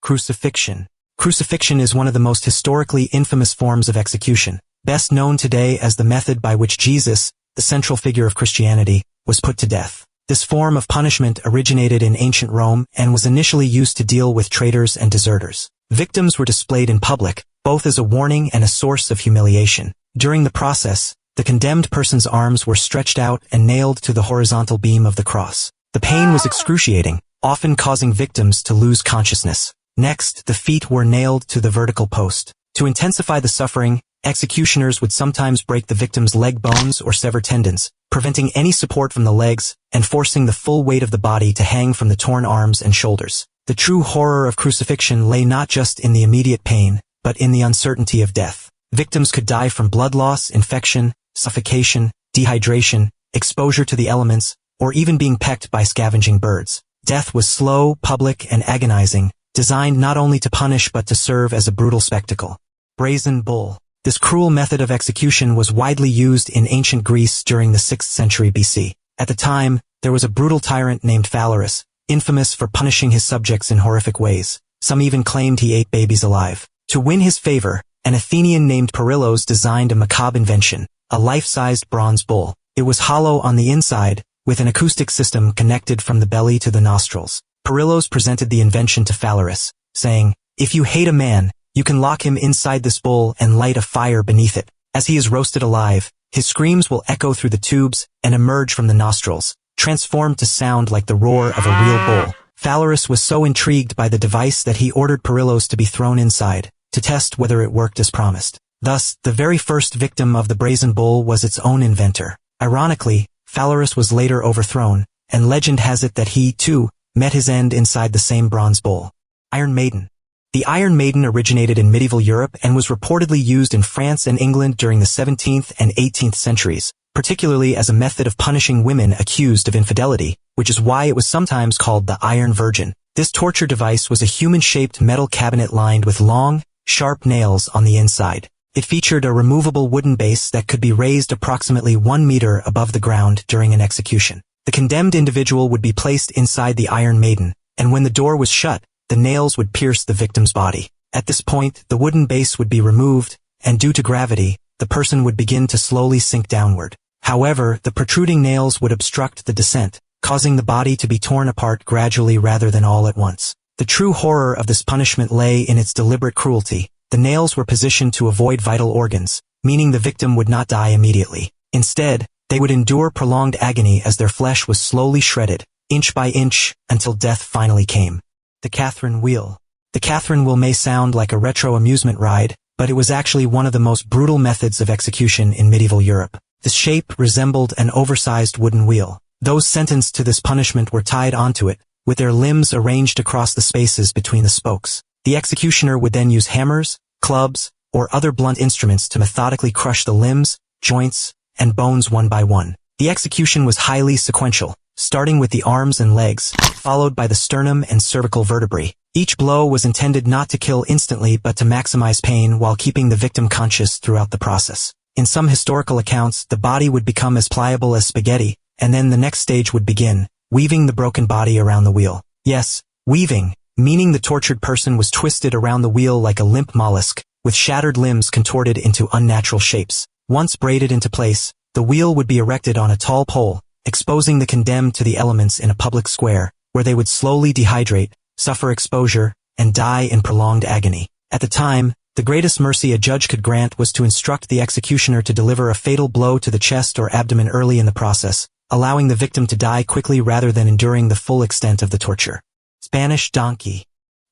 Crucifixion. Crucifixion is one of the most historically infamous forms of execution, best known today as the method by which Jesus, the central figure of Christianity, was put to death. This form of punishment originated in ancient Rome and was initially used to deal with traitors and deserters. Victims were displayed in public, both as a warning and a source of humiliation. During the process, the condemned person's arms were stretched out and nailed to the horizontal beam of the cross. The pain was excruciating, often causing victims to lose consciousness. Next, the feet were nailed to the vertical post. To intensify the suffering, executioners would sometimes break the victim's leg bones or sever tendons, preventing any support from the legs and forcing the full weight of the body to hang from the torn arms and shoulders. The true horror of crucifixion lay not just in the immediate pain, but in the uncertainty of death. Victims could die from blood loss, infection, suffocation, dehydration, exposure to the elements, or even being pecked by scavenging birds. Death was slow, public, and agonizing, designed not only to punish but to serve as a brutal spectacle. Brazen bull. This cruel method of execution was widely used in ancient Greece during the 6th century BC. At the time, there was a brutal tyrant named Phalaris, infamous for punishing his subjects in horrific ways. Some even claimed he ate babies alive. To win his favor, an Athenian named Perillos designed a macabre invention, a life-sized bronze bull. It was hollow on the inside, with an acoustic system connected from the belly to the nostrils. Perillos presented the invention to Phalaris, saying, "If you hate a man, you can lock him inside this bull and light a fire beneath it. As he is roasted alive, his screams will echo through the tubes and emerge from the nostrils, transformed to sound like the roar of a real bull." Phalaris was so intrigued by the device that he ordered Perillos to be thrown inside, to test whether it worked as promised. Thus, the very first victim of the brazen bull was its own inventor. Ironically, Phalaris was later overthrown, and legend has it that he, too, met his end inside the same bronze bull. Iron Maiden. The Iron Maiden originated in medieval Europe and was reportedly used in France and England during the 17th and 18th centuries, particularly as a method of punishing women accused of infidelity, which is why it was sometimes called the Iron Virgin. This torture device was a human-shaped metal cabinet lined with long, sharp nails on the inside. It featured a removable wooden base that could be raised approximately 1 meter above the ground during an execution. The condemned individual would be placed inside the Iron Maiden, and when the door was shut, the nails would pierce the victim's body. At this point, the wooden base would be removed, and due to gravity, the person would begin to slowly sink downward. However, the protruding nails would obstruct the descent, causing the body to be torn apart gradually rather than all at once. The true horror of this punishment lay in its deliberate cruelty. The nails were positioned to avoid vital organs, meaning the victim would not die immediately. Instead, they would endure prolonged agony as their flesh was slowly shredded, inch by inch, until death finally came. The Katharine wheel. The Katharine wheel may sound like a retro amusement ride, but it was actually one of the most brutal methods of execution in medieval Europe. The shape resembled an oversized wooden wheel. Those sentenced to this punishment were tied onto it, with their limbs arranged across the spaces between the spokes. The executioner would then use hammers, clubs, or other blunt instruments to methodically crush the limbs, joints, and bones one by one. The execution was highly sequential, starting with the arms and legs, followed by the sternum and cervical vertebrae. Each blow was intended not to kill instantly but to maximize pain while keeping the victim conscious throughout the process. In some historical accounts, the body would become as pliable as spaghetti, and then the next stage would begin, weaving the broken body around the wheel. Yes, weaving, meaning the tortured person was twisted around the wheel like a limp mollusk, with shattered limbs contorted into unnatural shapes. Once braided into place, the wheel would be erected on a tall pole, exposing the condemned to the elements in a public square, where they would slowly dehydrate, suffer exposure, and die in prolonged agony. At the time, the greatest mercy a judge could grant was to instruct the executioner to deliver a fatal blow to the chest or abdomen early in the process, allowing the victim to die quickly rather than enduring the full extent of the torture. Spanish donkey.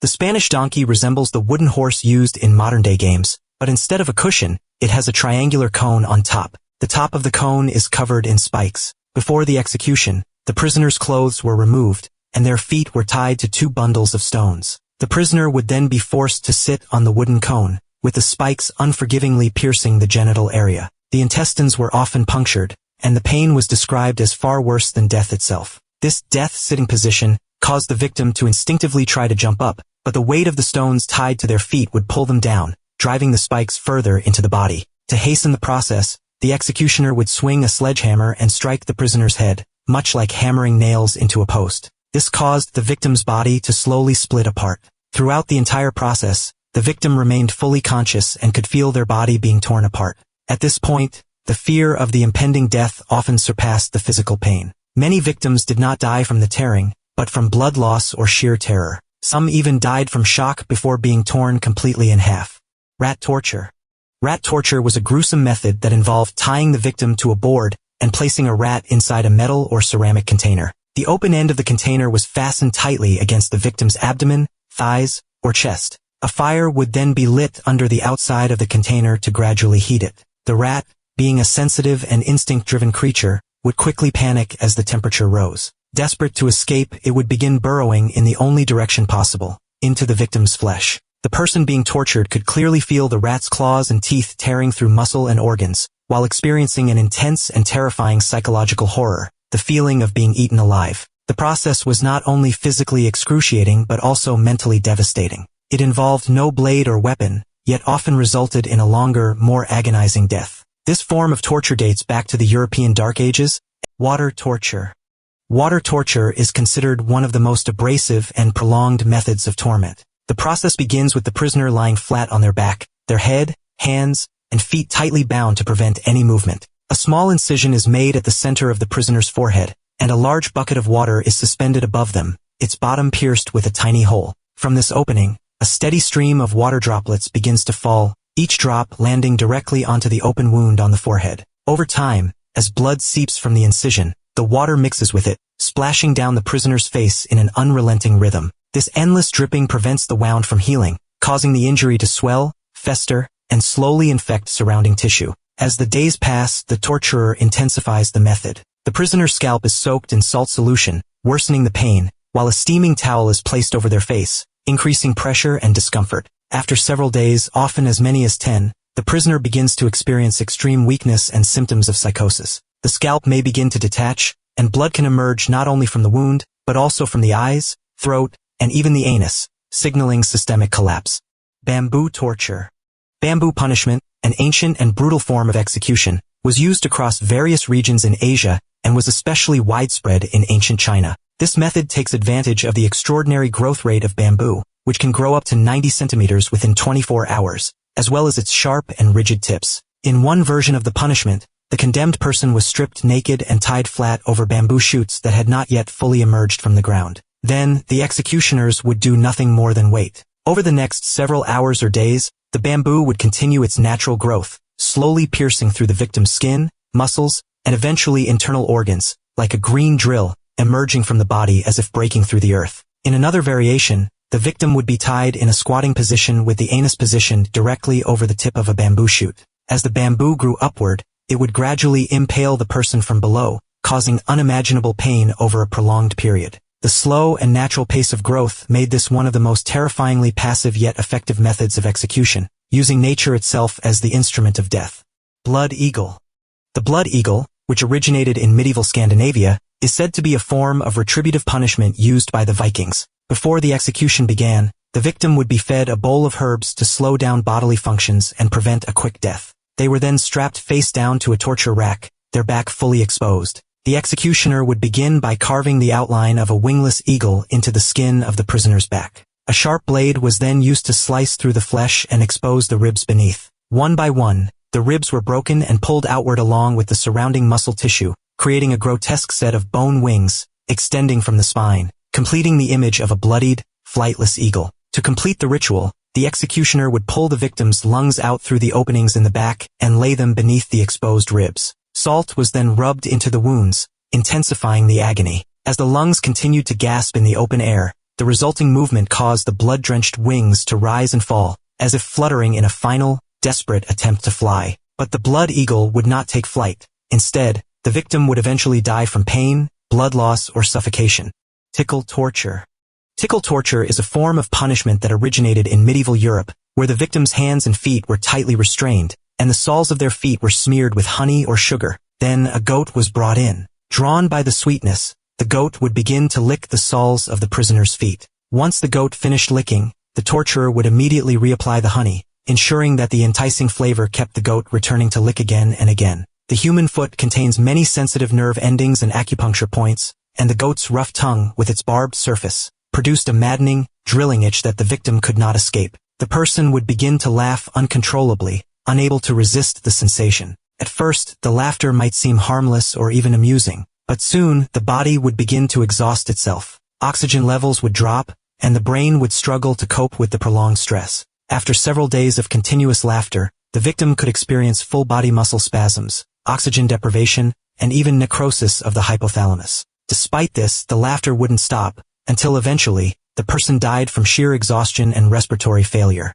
The Spanish donkey resembles the wooden horse used in modern-day games, but instead of a cushion, it has a triangular cone on top. The top of the cone is covered in spikes. Before the execution, the prisoner's clothes were removed, and their feet were tied to 2 bundles of stones. The prisoner would then be forced to sit on the wooden cone, with the spikes unforgivingly piercing the genital area. The intestines were often punctured, and the pain was described as far worse than death itself. This death-sitting position caused the victim to instinctively try to jump up, but the weight of the stones tied to their feet would pull them down, driving the spikes further into the body. To hasten the process, the executioner would swing a sledgehammer and strike the prisoner's head, much like hammering nails into a post. This caused the victim's body to slowly split apart. Throughout the entire process, the victim remained fully conscious and could feel their body being torn apart. At this point, the fear of the impending death often surpassed the physical pain. Many victims did not die from the tearing, but from blood loss or sheer terror. Some even died from shock before being torn completely in half. Rat torture. Rat torture was a gruesome method that involved tying the victim to a board and placing a rat inside a metal or ceramic container. The open end of the container was fastened tightly against the victim's abdomen, thighs, or chest. A fire would then be lit under the outside of the container to gradually heat it. The rat, being a sensitive and instinct-driven creature, would quickly panic as the temperature rose. Desperate to escape, it would begin burrowing in the only direction possible, into the victim's flesh. The person being tortured could clearly feel the rat's claws and teeth tearing through muscle and organs, while experiencing an intense and terrifying psychological horror, the feeling of being eaten alive. The process was not only physically excruciating but also mentally devastating. It involved no blade or weapon, yet often resulted in a longer, more agonizing death. This form of torture dates back to the European Dark Ages. Water torture. Water torture is considered one of the most abrasive and prolonged methods of torment. The process begins with the prisoner lying flat on their back, their head, hands, and feet tightly bound to prevent any movement. A small incision is made at the center of the prisoner's forehead, and a large bucket of water is suspended above them, its bottom pierced with a tiny hole. From this opening, a steady stream of water droplets begins to fall, each drop landing directly onto the open wound on the forehead. Over time, as blood seeps from the incision, the water mixes with it, splashing down the prisoner's face in an unrelenting rhythm. This endless dripping prevents the wound from healing, causing the injury to swell, fester, and slowly infect surrounding tissue. As the days pass, the torturer intensifies the method. The prisoner's scalp is soaked in salt solution, worsening the pain, while a steaming towel is placed over their face, increasing pressure and discomfort. After several days, often as many as 10, the prisoner begins to experience extreme weakness and symptoms of psychosis. The scalp may begin to detach, and blood can emerge not only from the wound, but also from the eyes, throat, and even the anus, signaling systemic collapse. Bamboo torture. Bamboo punishment, an ancient and brutal form of execution, was used across various regions in Asia and was especially widespread in ancient China. This method takes advantage of the extraordinary growth rate of bamboo, which can grow up to 90 centimeters within 24 hours, as well as its sharp and rigid tips. In one version of the punishment, the condemned person was stripped naked and tied flat over bamboo shoots that had not yet fully emerged from the ground. Then, the executioners would do nothing more than wait. Over the next several hours or days, the bamboo would continue its natural growth, slowly piercing through the victim's skin, muscles, and eventually internal organs, like a green drill, emerging from the body as if breaking through the earth. In another variation, the victim would be tied in a squatting position with the anus positioned directly over the tip of a bamboo shoot. As the bamboo grew upward, it would gradually impale the person from below, causing unimaginable pain over a prolonged period. The slow and natural pace of growth made this one of the most terrifyingly passive yet effective methods of execution, using nature itself as the instrument of death. Blood eagle. The blood eagle, which originated in medieval Scandinavia, is said to be a form of retributive punishment used by the Vikings. Before the execution began, the victim would be fed a bowl of herbs to slow down bodily functions and prevent a quick death. They were then strapped face down to a torture rack, their back fully exposed. The executioner would begin by carving the outline of a wingless eagle into the skin of the prisoner's back. A sharp blade was then used to slice through the flesh and expose the ribs beneath. One by one, the ribs were broken and pulled outward along with the surrounding muscle tissue, creating a grotesque set of bone wings, extending from the spine, completing the image of a bloodied, flightless eagle. To complete the ritual, the executioner would pull the victim's lungs out through the openings in the back and lay them beneath the exposed ribs. Salt was then rubbed into the wounds, intensifying the agony. As the lungs continued to gasp in the open air, the resulting movement caused the blood-drenched wings to rise and fall, as if fluttering in a final, desperate attempt to fly. But the blood eagle would not take flight. Instead, the victim would eventually die from pain, blood loss, or suffocation. Tickle torture. Tickle torture is a form of punishment that originated in medieval Europe, where the victim's hands and feet were tightly restrained, and the soles of their feet were smeared with honey or sugar. Then a goat was brought in. Drawn by the sweetness, the goat would begin to lick the soles of the prisoner's feet. Once the goat finished licking, the torturer would immediately reapply the honey, ensuring that the enticing flavor kept the goat returning to lick again and again. The human foot contains many sensitive nerve endings and acupuncture points, and the goat's rough tongue, with its barbed surface, produced a maddening, drilling itch that the victim could not escape. The person would begin to laugh uncontrollably, unable to resist the sensation. At first, the laughter might seem harmless or even amusing, but soon the body would begin to exhaust itself. Oxygen levels would drop, and the brain would struggle to cope with the prolonged stress. After several days of continuous laughter, the victim could experience full body muscle spasms, oxygen deprivation, and even necrosis of the hypothalamus. Despite this, the laughter wouldn't stop, until eventually, the person died from sheer exhaustion and respiratory failure.